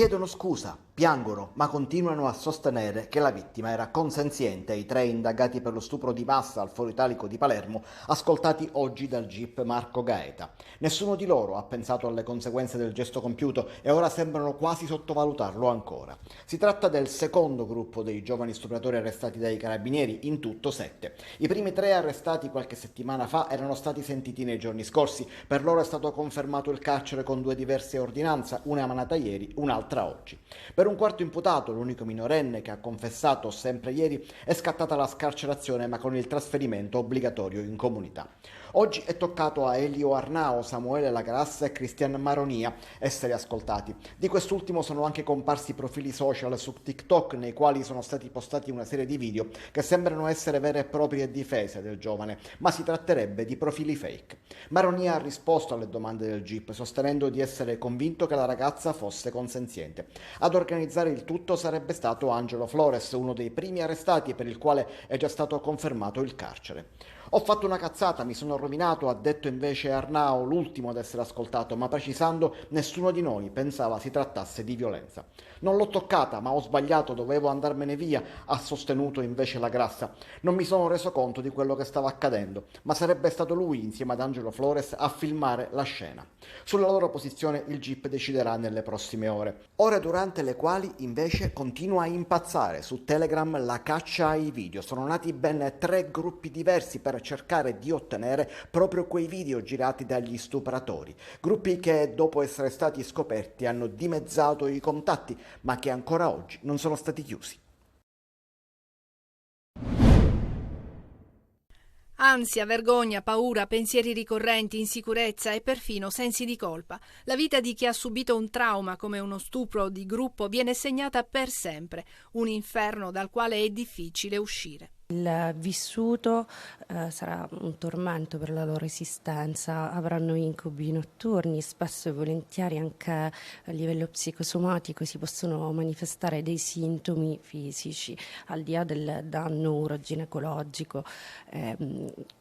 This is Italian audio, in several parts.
Chiedono scusa, piangono, ma continuano a sostenere che la vittima era consenziente ai 3 indagati per lo stupro di massa al Foro Italico di Palermo, ascoltati oggi dal GIP Marco Gaeta. Nessuno di loro ha pensato alle conseguenze del gesto compiuto e ora sembrano quasi sottovalutarlo ancora. Si tratta del secondo gruppo dei giovani stupratori arrestati dai carabinieri, in tutto 7. I primi 3 arrestati qualche settimana fa erano stati sentiti nei giorni scorsi. Per loro è stato confermato il carcere con 2 diverse ordinanze, una emanata ieri, un'altra oggi. Per un quarto imputato, l'unico minorenne che ha confessato sempre ieri, è scattata la scarcerazione ma con il trasferimento obbligatorio in comunità. Oggi è toccato a Elio Arnao, Samuele Lagrassa e Cristian Maronia essere ascoltati. Di quest'ultimo sono anche comparsi profili social su TikTok nei quali sono stati postati una serie di video che sembrano essere vere e proprie difese del giovane, ma si tratterebbe di profili fake. Maronia ha risposto alle domande del GIP sostenendo di essere convinto che la ragazza fosse consenziente. Ad organizzare il tutto sarebbe stato Angelo Flores, uno dei primi arrestati per il quale è già stato confermato il carcere. Ho fatto una cazzata, mi sono rovinato, ha detto invece Arnao, l'ultimo ad essere ascoltato, ma precisando nessuno di noi pensava si trattasse di violenza. Non l'ho toccata, ma ho sbagliato, dovevo andarmene via, ha sostenuto invece Lagrassa. Non mi sono reso conto di quello che stava accadendo, ma sarebbe stato lui, insieme ad Angelo Flores, a filmare la scena. Sulla loro posizione il GIP deciderà nelle prossime ore. Ore durante le quali invece continua a impazzare su Telegram la caccia ai video. Sono nati ben 3 gruppi diversi per cercare di ottenere proprio quei video girati dagli stupratori. Gruppi che dopo essere stati scoperti hanno dimezzato i contatti, ma che ancora oggi non sono stati chiusi. Ansia, vergogna, paura, pensieri ricorrenti, insicurezza e perfino sensi di colpa. La vita di chi ha subito un trauma come uno stupro di gruppo viene segnata per sempre, un inferno dal quale è difficile uscire. Il vissuto sarà un tormento per la loro esistenza, avranno incubi notturni, spesso e volentieri anche a livello psicosomatico si possono manifestare dei sintomi fisici, al di là del danno uroginecologico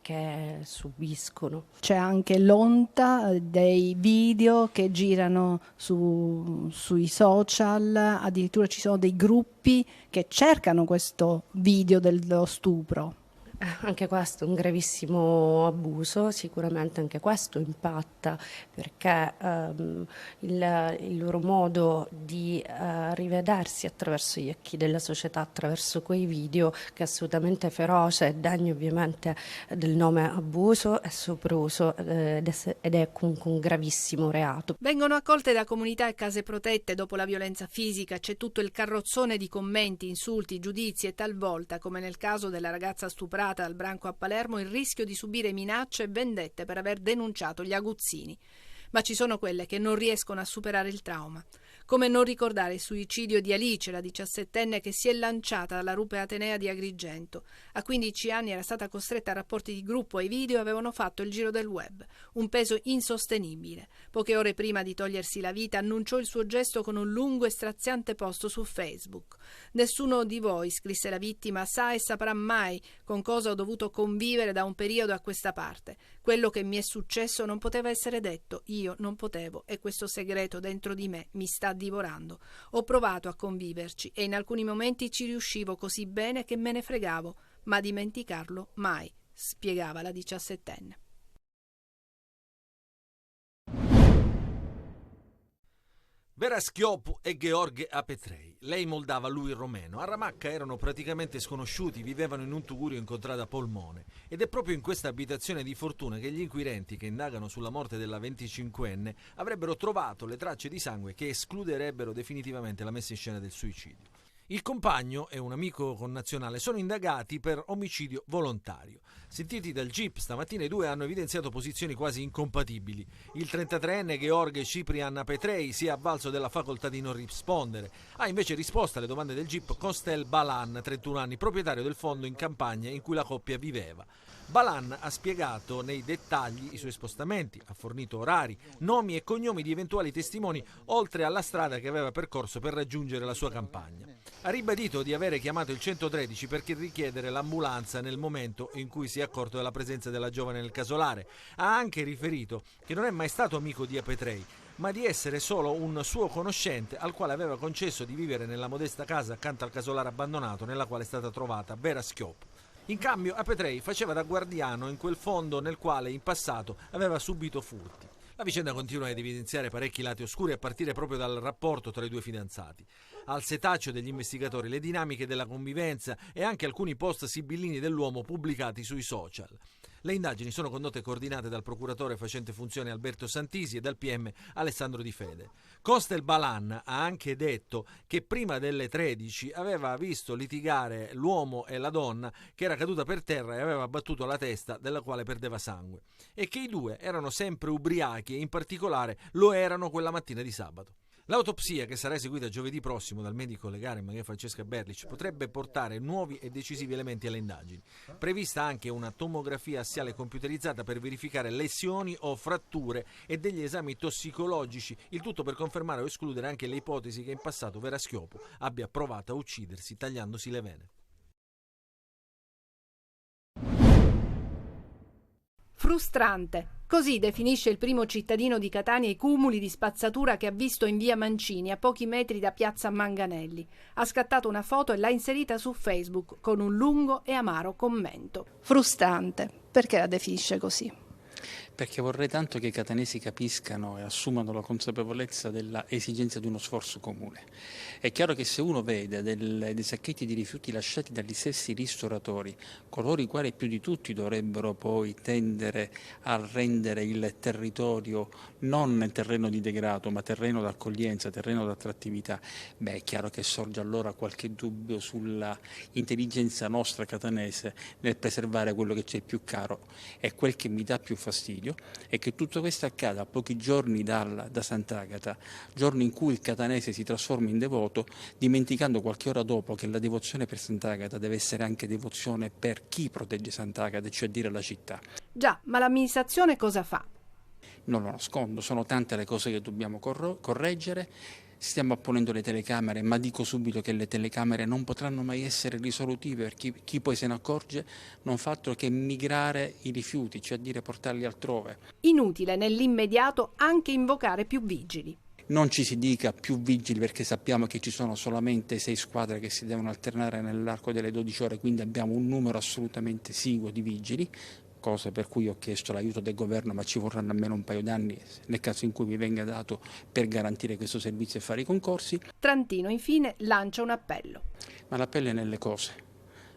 che subiscono. C'è anche l'onta dei video che girano sui social, addirittura ci sono dei gruppi che cercano questo video dello stupro. Anche questo è un gravissimo abuso, sicuramente anche questo impatta perché il loro modo di rivedersi attraverso gli occhi della società, attraverso quei video che è assolutamente feroce e degno ovviamente del nome abuso e sopruso ed è comunque un gravissimo reato. Vengono accolte da comunità e case protette dopo la violenza fisica, c'è tutto il carrozzone di commenti, insulti, giudizi e talvolta, come nel caso della ragazza stuprata al branco a Palermo, il rischio di subire minacce e vendette per aver denunciato gli aguzzini. Ma ci sono quelle che non riescono a superare il trauma. Come non ricordare il suicidio di Alice, la 17enne che si è lanciata dalla rupe Atenea di Agrigento. A 15 anni era stata costretta a rapporti di gruppo e i video avevano fatto il giro del web. Un peso insostenibile. Poche ore prima di togliersi la vita annunciò il suo gesto con un lungo e straziante post su Facebook. Nessuno di voi, scrisse la vittima, sa e saprà mai con cosa ho dovuto convivere da un periodo a questa parte. Quello che mi è successo non poteva essere detto, io non potevo e questo segreto dentro di me mi sta divorando. Ho provato a conviverci e in alcuni momenti ci riuscivo così bene che me ne fregavo, ma dimenticarlo mai, spiegava la 17enne. Vera Schiopu e Gheorghe Apetrei. Lei moldava, lui il romeno. A Ramacca erano praticamente sconosciuti, vivevano in un tugurio in contrada Polmone. Ed è proprio in questa abitazione di fortuna che gli inquirenti che indagano sulla morte della 25enne avrebbero trovato le tracce di sangue che escluderebbero definitivamente la messa in scena del suicidio. Il compagno e un amico connazionale sono indagati per omicidio volontario. Sentiti dal GIP stamattina, i due hanno evidenziato posizioni quasi incompatibili. Il 33enne Gheorghe Ciprian Apetrei si è avvalso della facoltà di non rispondere. Ha invece risposto alle domande del GIP Costel Balan, 31 anni, proprietario del fondo in campagna in cui la coppia viveva. Balan ha spiegato nei dettagli i suoi spostamenti, ha fornito orari, nomi e cognomi di eventuali testimoni, oltre alla strada che aveva percorso per raggiungere la sua campagna. Ha ribadito di avere chiamato il 113 per richiedere l'ambulanza nel momento in cui si è accorto della presenza della giovane nel casolare. Ha anche riferito che non è mai stato amico di Apetrei, ma di essere solo un suo conoscente al quale aveva concesso di vivere nella modesta casa accanto al casolare abbandonato nella quale è stata trovata Vera Schioppo. In cambio Apetrei faceva da guardiano in quel fondo nel quale in passato aveva subito furti. La vicenda continua ad evidenziare parecchi lati oscuri a partire proprio dal rapporto tra i due fidanzati. Al setaccio degli investigatori le dinamiche della convivenza e anche alcuni post sibillini dell'uomo pubblicati sui social. Le indagini sono condotte e coordinate dal procuratore facente funzione Alberto Santisi e dal PM Alessandro Di Fede. Costel Balan ha anche detto che prima delle 13 aveva visto litigare l'uomo e la donna che era caduta per terra e aveva battuto la testa della quale perdeva sangue e che i due erano sempre ubriachi e in particolare lo erano quella mattina di sabato. L'autopsia, che sarà eseguita giovedì prossimo dal medico legale Maria Francesca Berlich, potrebbe portare nuovi e decisivi elementi alle indagini. Prevista anche una tomografia assiale computerizzata per verificare lesioni o fratture e degli esami tossicologici, il tutto per confermare o escludere anche le ipotesi che in passato Vera Schioppo abbia provato a uccidersi tagliandosi le vene. Frustrante. Così definisce il primo cittadino di Catania i cumuli di spazzatura che ha visto in via Mancini, a pochi metri da piazza Manganelli. Ha scattato una foto e l'ha inserita su Facebook con un lungo e amaro commento. Frustrante. Perché la definisce così? Perché vorrei tanto che i catanesi capiscano e assumano la consapevolezza della esigenza di uno sforzo comune. È chiaro che se uno vede dei sacchetti di rifiuti lasciati dagli stessi ristoratori, coloro i quali più di tutti dovrebbero poi tendere a rendere il territorio non terreno di degrado, ma terreno d'accoglienza, terreno d'attrattività, è chiaro che sorge allora qualche dubbio sulla intelligenza nostra catanese nel preservare quello che c'è più caro. E quel che mi dà più fastidio è che tutto questo accada a pochi giorni da Sant'Agata, giorno in cui il catanese si trasforma in devoto, dimenticando qualche ora dopo che la devozione per Sant'Agata deve essere anche devozione per chi protegge Sant'Agata, cioè dire la città. Già, ma l'amministrazione cosa fa? Non lo nascondo, sono tante le cose che dobbiamo correggere. Stiamo apponendo le telecamere, ma dico subito che le telecamere non potranno mai essere risolutive, perché chi poi se ne accorge non fa altro che migrare i rifiuti, cioè dire portarli altrove. Inutile nell'immediato anche invocare più vigili. Non ci si dica più vigili perché sappiamo che ci sono solamente 6 squadre che si devono alternare nell'arco delle 12 ore, quindi abbiamo un numero assolutamente esiguo di vigili, cosa per cui ho chiesto l'aiuto del governo, ma ci vorranno almeno un paio d'anni nel caso in cui mi venga dato per garantire questo servizio e fare i concorsi. Trantino infine lancia un appello. Ma l'appello è nelle cose.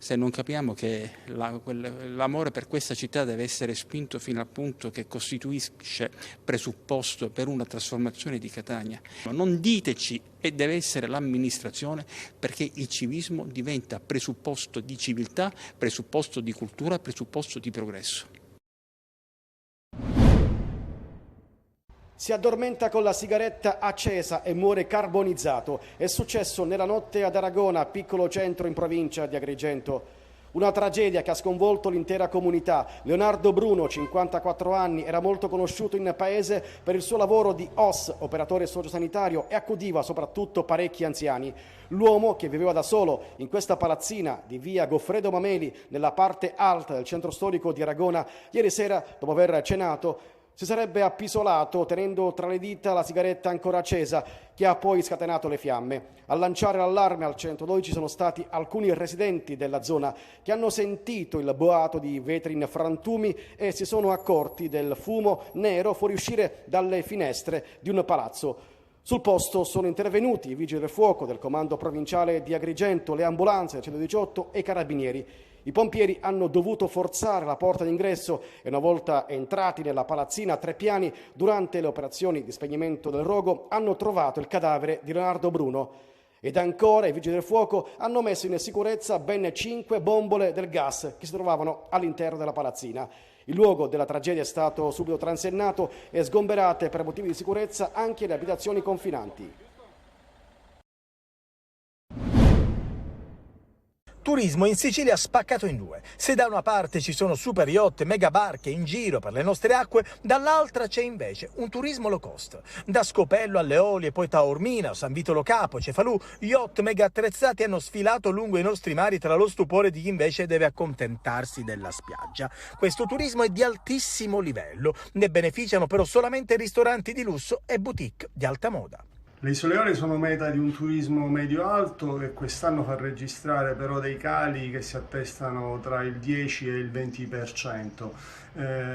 Se non capiamo che l'amore per questa città deve essere spinto fino al punto che costituisce presupposto per una trasformazione di Catania. Non diteci e deve essere l'amministrazione, perché il civismo diventa presupposto di civiltà, presupposto di cultura, presupposto di progresso. Si addormenta con la sigaretta accesa e muore carbonizzato. È successo nella notte ad Aragona, piccolo centro in provincia di Agrigento. Una tragedia che ha sconvolto l'intera comunità. Leonardo Bruno, 54 anni, era molto conosciuto in paese per il suo lavoro di OS, operatore sociosanitario, e accudiva soprattutto parecchi anziani. L'uomo, che viveva da solo in questa palazzina di via Goffredo Mameli, nella parte alta del centro storico di Aragona, ieri sera, dopo aver cenato, si sarebbe appisolato tenendo tra le dita la sigaretta ancora accesa, che ha poi scatenato le fiamme. A lanciare l'allarme al 112 sono stati alcuni residenti della zona che hanno sentito il boato di vetri in frantumi e si sono accorti del fumo nero fuoriuscire dalle finestre di un palazzo. Sul posto sono intervenuti i vigili del fuoco del comando provinciale di Agrigento, le ambulanze del 118 e i carabinieri. I pompieri hanno dovuto forzare la porta d'ingresso e una volta entrati nella palazzina a 3 piani, durante le operazioni di spegnimento del rogo, hanno trovato il cadavere di Leonardo Bruno. Ed ancora i vigili del fuoco hanno messo in sicurezza ben 5 bombole del gas che si trovavano all'interno della palazzina. Il luogo della tragedia è stato subito transennato e sgomberate per motivi di sicurezza anche le abitazioni confinanti. turismo in Sicilia spaccato in due. Se da una parte ci sono super yacht e mega barche in giro per le nostre acque, dall'altra c'è invece un turismo low cost. Da Scopello alle Eolie, poi Taormina, San Vito Lo Capo, Cefalù, yacht mega attrezzati hanno sfilato lungo i nostri mari tra lo stupore di chi invece deve accontentarsi della spiaggia. Questo turismo è di altissimo livello, ne beneficiano però solamente ristoranti di lusso e boutique di alta moda. Le Isole Eolie sono meta di un turismo medio-alto e quest'anno fa registrare però dei cali che si attestano tra il 10 e il 20%.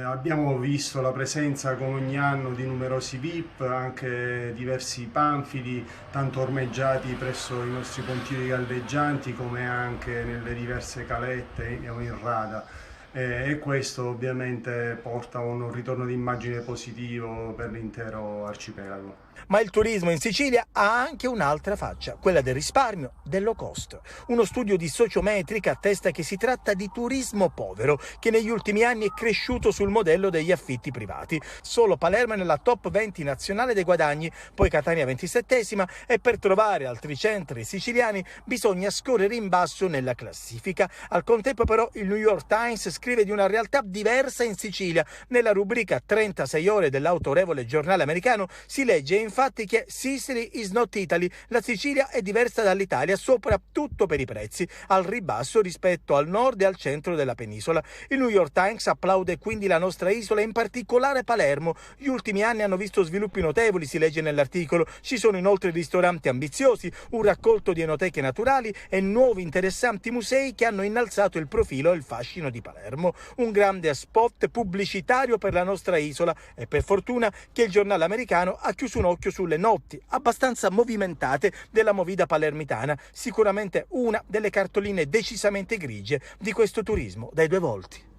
Abbiamo visto la presenza come ogni anno di numerosi VIP, anche diversi panfili, tanto ormeggiati presso i nostri pontili galleggianti come anche nelle diverse calette in rada. E questo ovviamente porta a un ritorno di immagine positivo per l'intero arcipelago. Ma il turismo in Sicilia ha anche un'altra faccia, quella del risparmio, del low cost. Uno studio di Sociometrica attesta che si tratta di turismo povero, che negli ultimi anni è cresciuto sul modello degli affitti privati. Solo Palermo è nella top 20 nazionale dei guadagni, poi Catania 27esima, e per trovare altri centri siciliani bisogna scorrere in basso nella classifica. Al contempo però il New York Times scrive di una realtà diversa in Sicilia. Nella rubrica 36 ore dell'autorevole giornale americano si legge infatti che Sicily is not Italy, la Sicilia è diversa dall'Italia soprattutto per i prezzi, al ribasso rispetto al nord e al centro della penisola. Il New York Times applaude quindi la nostra isola, in particolare Palermo. Gli ultimi anni hanno visto sviluppi notevoli, si legge nell'articolo. Ci sono inoltre ristoranti ambiziosi, un raccolto di enoteche naturali e nuovi interessanti musei che hanno innalzato il profilo e il fascino di Palermo. Un grande spot pubblicitario per la nostra isola e per fortuna che il giornale americano ha chiuso un occhio sulle notti abbastanza movimentate della movida palermitana, sicuramente una delle cartoline decisamente grigie di questo turismo dai due volti.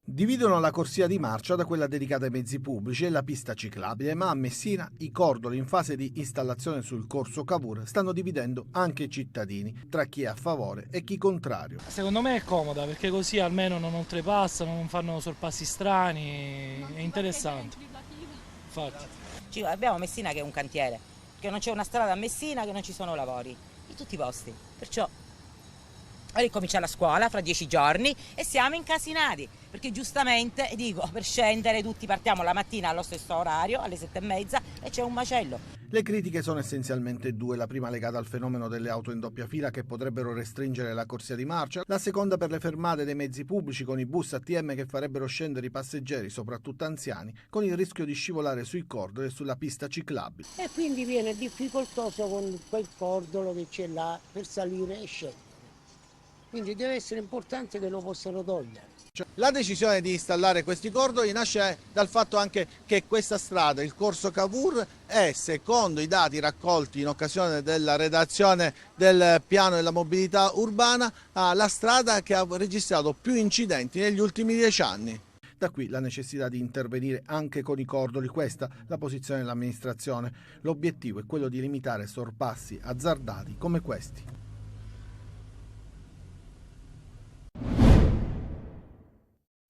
Dividono la corsia di marcia da quella dedicata ai mezzi pubblici e la pista ciclabile, ma a Messina i cordoli in fase di installazione sul corso Cavour stanno dividendo anche i cittadini tra chi è a favore e chi contrario. Secondo me è comoda perché così almeno non oltrepassano, non fanno sorpassi strani, è interessante. Infatti. Abbiamo Messina che è un cantiere, che non c'è una strada a Messina, che non ci sono lavori, in tutti i posti, perciò ricomincia la scuola fra 10 giorni e siamo incasinati, perché giustamente, dico, per scendere tutti partiamo la mattina allo stesso orario, alle 7:30, e c'è un macello. Le critiche sono essenzialmente due, la prima legata al fenomeno delle auto in doppia fila che potrebbero restringere la corsia di marcia, la seconda per le fermate dei mezzi pubblici con i bus ATM che farebbero scendere i passeggeri, soprattutto anziani, con il rischio di scivolare sui cordoli e sulla pista ciclabile. E quindi viene difficoltoso con quel cordolo che c'è là per salire e scendere. Quindi deve essere importante che lo possano togliere. La decisione di installare questi cordoli nasce dal fatto anche che questa strada, il corso Cavour, è, secondo i dati raccolti in occasione della redazione del piano della mobilità urbana, la strada che ha registrato più incidenti negli ultimi 10 anni. Da qui la necessità di intervenire anche con i cordoli, questa la posizione dell'amministrazione. L'obiettivo è quello di limitare sorpassi azzardati come questi.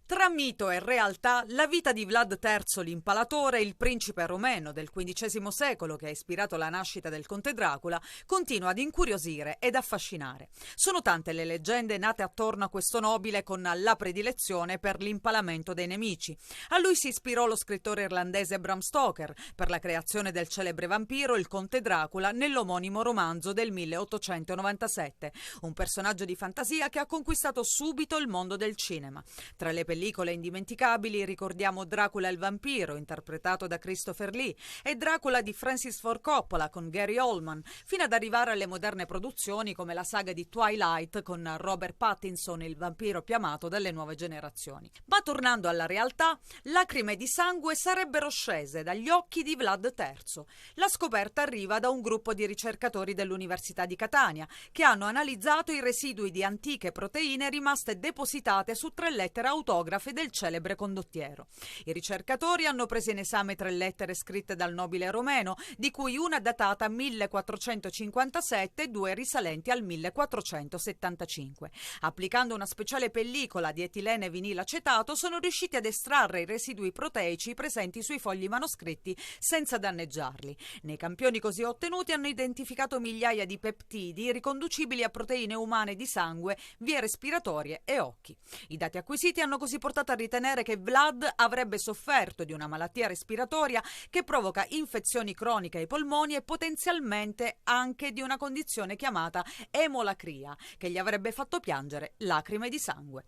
Tra mito e realtà, la vita di Vlad III l'Impalatore, il principe romeno del XV secolo che ha ispirato la nascita del conte Dracula, continua ad incuriosire ed affascinare. Sono tante le leggende nate attorno a questo nobile con la predilezione per l'impalamento dei nemici. A lui si ispirò lo scrittore irlandese Bram Stoker per la creazione del celebre vampiro il conte Dracula nell'omonimo romanzo del 1897, un personaggio di fantasia che ha conquistato subito il mondo del cinema. Tra le pellicole indimenticabili ricordiamo Dracula il vampiro, interpretato da Christopher Lee, e Dracula di Francis Ford Coppola con Gary Oldman, fino ad arrivare alle moderne produzioni come la saga di Twilight con Robert Pattinson, il vampiro più amato dalle nuove generazioni. Ma tornando alla realtà, lacrime di sangue sarebbero scese dagli occhi di Vlad III. La scoperta arriva da un gruppo di ricercatori dell'Università di Catania che hanno analizzato i residui di antiche proteine rimaste depositate su 3 lettere autografe biografe del celebre condottiero. I ricercatori hanno preso in esame 3 lettere scritte dal nobile romeno, di cui una datata 1457 e 2 risalenti al 1475. Applicando una speciale pellicola di etilene vinilacetato sono riusciti ad estrarre i residui proteici presenti sui fogli manoscritti senza danneggiarli. Nei campioni così ottenuti hanno identificato migliaia di peptidi riconducibili a proteine umane di sangue, vie respiratorie e occhi. I dati acquisiti hanno così portato a ritenere che Vlad avrebbe sofferto di una malattia respiratoria che provoca infezioni croniche ai polmoni e potenzialmente anche di una condizione chiamata emolacria, che gli avrebbe fatto piangere lacrime di sangue.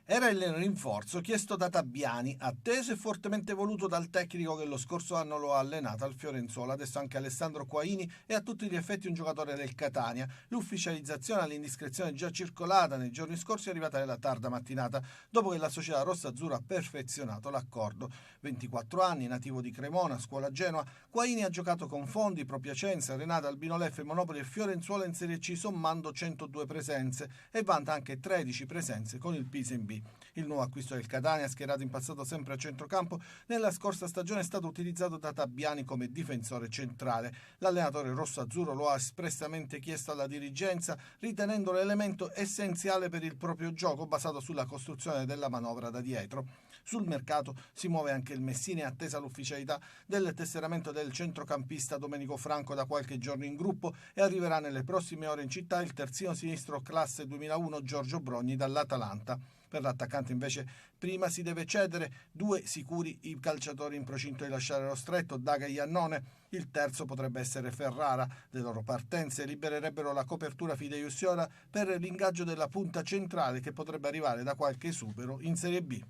Era il rinforzo chiesto da Tabbiani, atteso e fortemente voluto dal tecnico che lo scorso anno lo ha allenato al Fiorenzuola, adesso anche Alessandro Quaini è a tutti gli effetti un giocatore del Catania. L'ufficializzazione all'indiscrezione già circolata nei giorni scorsi è arrivata nella tarda mattinata, dopo che la società rossa-azzurra ha perfezionato l'accordo. 24 anni, nativo di Cremona, scuola Genoa, Quaini ha giocato con Fondi, Pro Piacenza, Renata, Albino Leffe, Monopoli e Fiorenzuola in Serie C sommando 102 presenze e vanta anche 13 presenze con il Pisa in B. Il nuovo acquisto del Catania, schierato in passato sempre a centrocampo, nella scorsa stagione è stato utilizzato da Tabbiani come difensore centrale. L'allenatore rosso-azzurro lo ha espressamente chiesto alla dirigenza, ritenendo l'elemento essenziale per il proprio gioco basato sulla costruzione della manovra da dietro. Sul mercato si muove anche il Messina, in attesa l'ufficialità del tesseramento del centrocampista Domenico Franco da qualche giorno in gruppo e arriverà nelle prossime ore in città il terzino sinistro classe 2001 Giorgio Brogni dall'Atalanta. Per l'attaccante invece prima si deve cedere 2 sicuri i calciatori in procinto di lasciare lo stretto, Daga e Iannone. Il terzo potrebbe essere Ferrara. Le loro partenze libererebbero la copertura fideiussiosa per l'ingaggio della punta centrale che potrebbe arrivare da qualche esubero in Serie B.